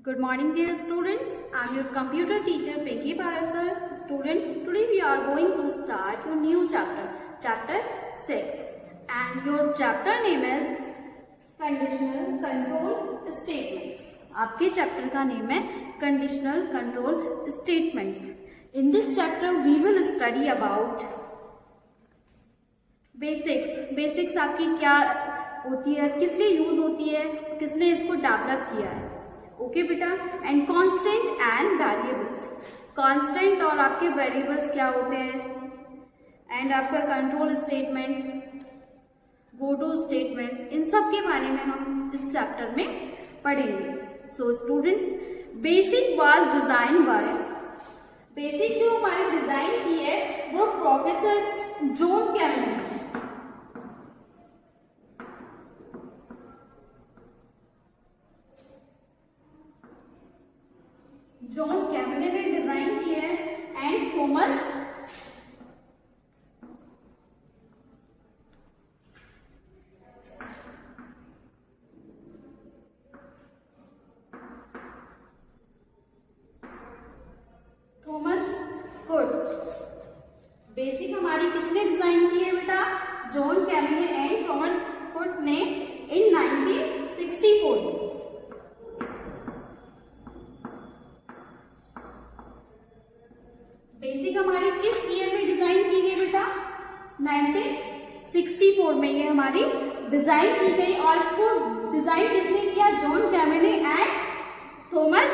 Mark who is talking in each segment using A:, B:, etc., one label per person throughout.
A: Good morning dear students, I am your computer teacher Pinky Parasar. Students, today we are going to start your new chapter, chapter 6, and your chapter name is Conditional Control Statements. आपके chapter का name है Conditional Control Statements. In this chapter we will study about basics. Basics आपकी क्या होती है, किस लिए use होती है, किसने इसको डेवलप किया है. ओके बेटा. And constant and variables. Constant और आपके वेरिएबल्स क्या होते हैं, एंड आपका control statements, go to statements, इन सब के बारे में हम इस चैप्टर में पढ़ेंगे. So students, basic was design by, basic जो हमारे डिजाइन की है वो professor John Cameron. John Cameron ने डिजाइन की है एंड थॉमस कुड. बेसिक हमारी किसने डिजाइन की है बेटा? John Cameron and Thomas could ने इन 1964. बेसिक हमारी किस ईयर में डिजाइन की गई बेटा? 1964 में ये हमारी डिजाइन की गई. और इसको डिजाइन किसने किया? John Cameron and Thomas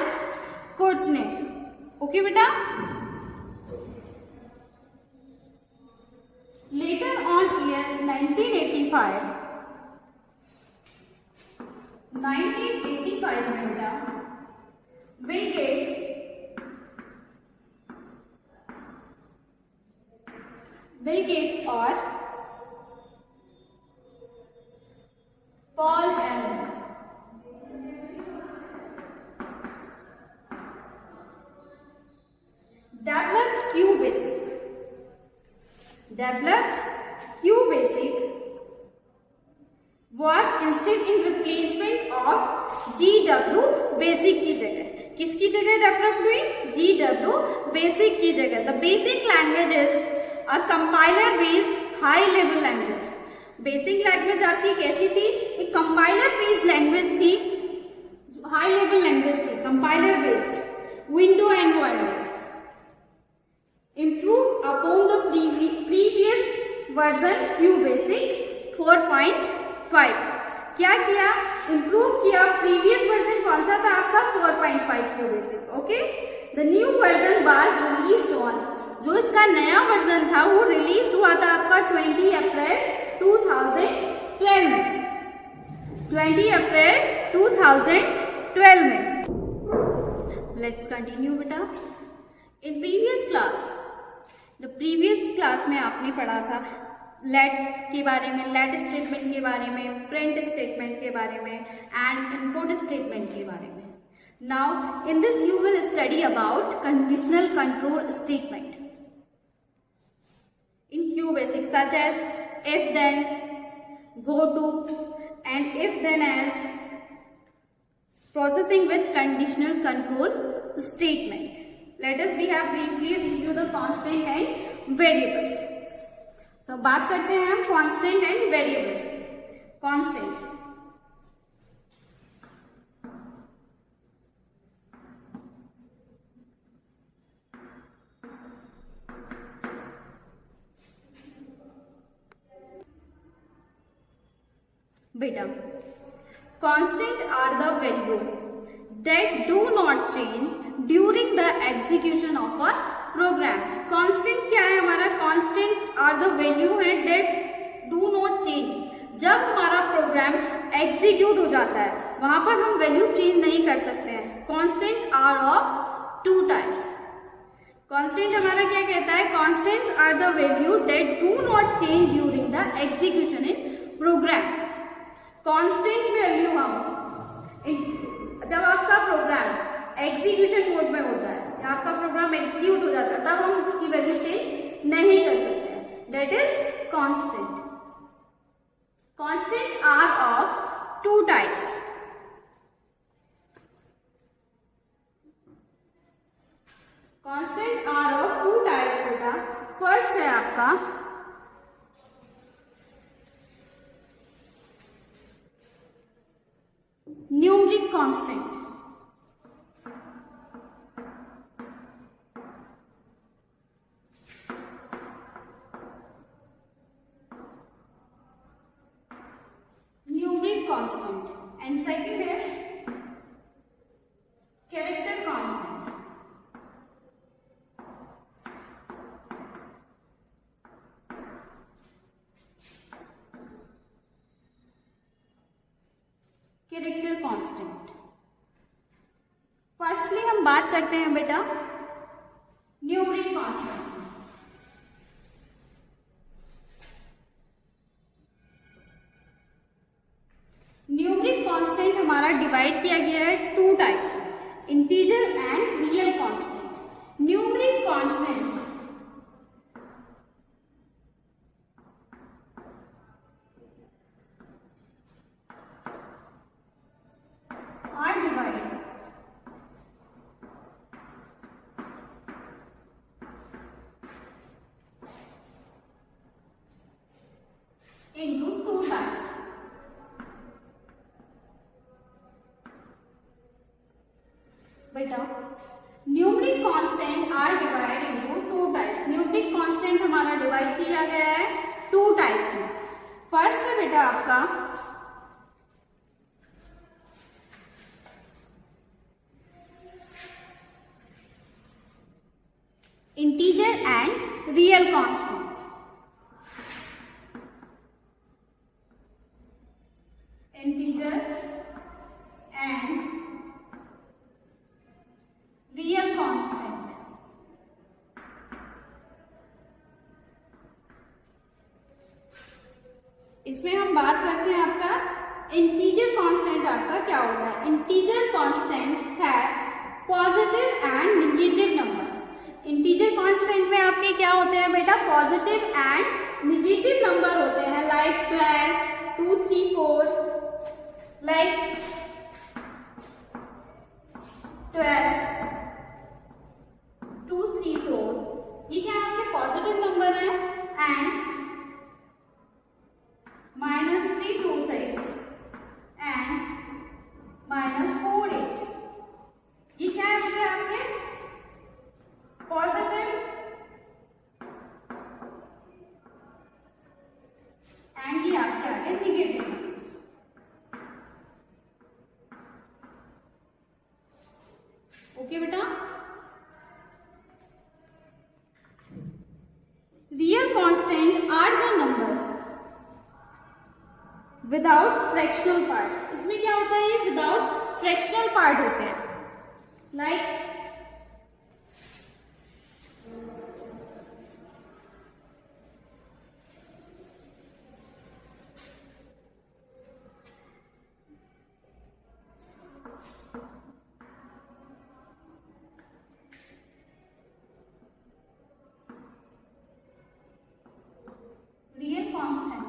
A: Quds ने. ओके बेटा. लेटर ऑन ईयर 1985 में बेटा बिल गेट्स और Paul Allen developed QBasic was instead in replacement of GW Basic की जगह. किसकी जगह डेवलप हुई? GW Basic की जगह. The basic language is a compiler based high level language. Basic language आपकी कैसी थी? एक कंपाइलर बेस्ड लैंग्वेज थी, हाई लेवल लैंग्वेज थी, compiler based window environment. Improve upon the previous version QBasic 4.5. क्या किया? इम्प्रूव किया. प्रीवियस वर्जन कौन सा था आपका? 4.5 QBasic. Okay. The new version was released on, जो इसका नया वर्जन था वो रिलीज हुआ था आपका 20 अप्रैल 2012 में. 20 अप्रैल 2012 में. लेट्स कंटिन्यू बेटा. इन प्रीवियस क्लास में आपने पढ़ा था लेट के बारे में, लेट स्टेटमेंट के बारे में, प्रिंट स्टेटमेंट के बारे में एंड इनपुट स्टेटमेंट के बारे में. Now in this you will study about conditional control statement in QBasic such as if then, go to and if then as. Processing with conditional control statement. Let us we have briefly review the constant and variables. So बात करते हैं हम constant and variables. Constant बेटा, constant are the value that do not change during the execution of a program. constant क्या है हमारा? constant are the value है that do not change. जब हमारा प्रोग्राम एग्जीक्यूट हो जाता है वहां पर हम वैल्यू चेंज नहीं कर सकते हैं. constant are of two types. constant हमारा क्या कहता है? constants are the value that do not change during the execution in program. Constant value हम जब आपका प्रोग्राम एग्जीक्यूशन मोड में होता है या आपका प्रोग्राम एग्जीक्यूट हो जाता है तब हम उसकी वैल्यू चेंज नहीं कर सकते हैं. That is constant. Constant are of two types. Numeric constant, numeric constant, and second है character constant. Character constant, firstly हम बात करते हैं बेटा न्यूमरिक कांस्टेंट। न्यूमरिक कांस्टेंट हमारा डिवाइड किया गया है टू टाइप्स में, integer and real constant. Numeric constant are divided into two types. बेटा numeric constant are divide into two types. Numeric constant हमारा डिवाइड किया गया है टू टाइप्स में। फर्स्ट है बेटा आपका integer and real constant. Integer and real constant. इसमें हम बात करते हैं आपका इंटीजर कांस्टेंट आपका क्या होता है। इंटीजर कांस्टेंट है positive and negative number. Integer constant में आपके क्या होते हैं बेटा, पॉजिटिव एंड निगेटिव नंबर होते हैं, लाइक 12, 2, 3, 4, लाइक 12, 2, 3, 4, ये क्या आपके पॉजिटिव नंबर है। एंड -3, 2, 6 एंड -4, 8, ये क्या है आपके पॉजिटिव एंड ये आपके आगे निगेटिव। ओके बेटा, real constant are the numbers without fractional part. इसमें क्या होता है, ये विदाउट फ्रैक्शनल पार्ट होते हैं, like real constant.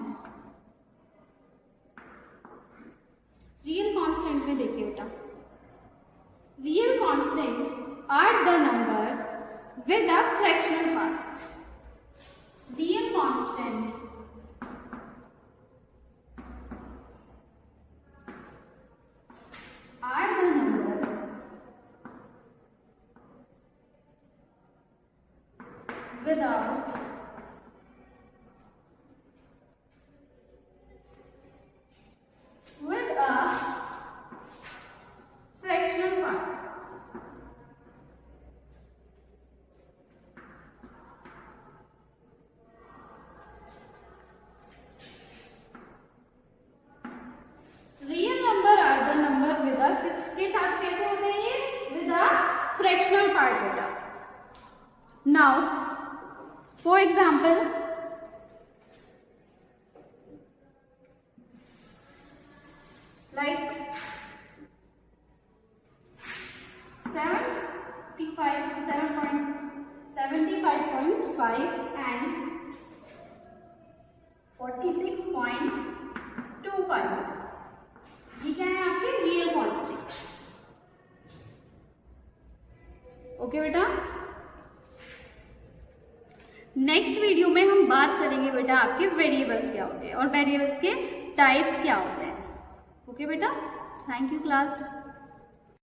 A: Real constant में देखिए बेटा, real constant are the number with a fractional part. Real constant are the number without with a fractional part। Real number are the number with a, किसके साथ कैसे होते हैं ये, with a fractional part बेटा। Now for example like 75.5 and 46.25, ये क्या है आपके रियल कांस्टेंट। ओके बेटा, नेक्स्ट वीडियो में हम बात करेंगे बेटा आपके वेरिएबल्स क्या होते हैं और वेरिएबल्स के टाइप्स क्या होते हैं। ओके बेटा, थैंक यू क्लास।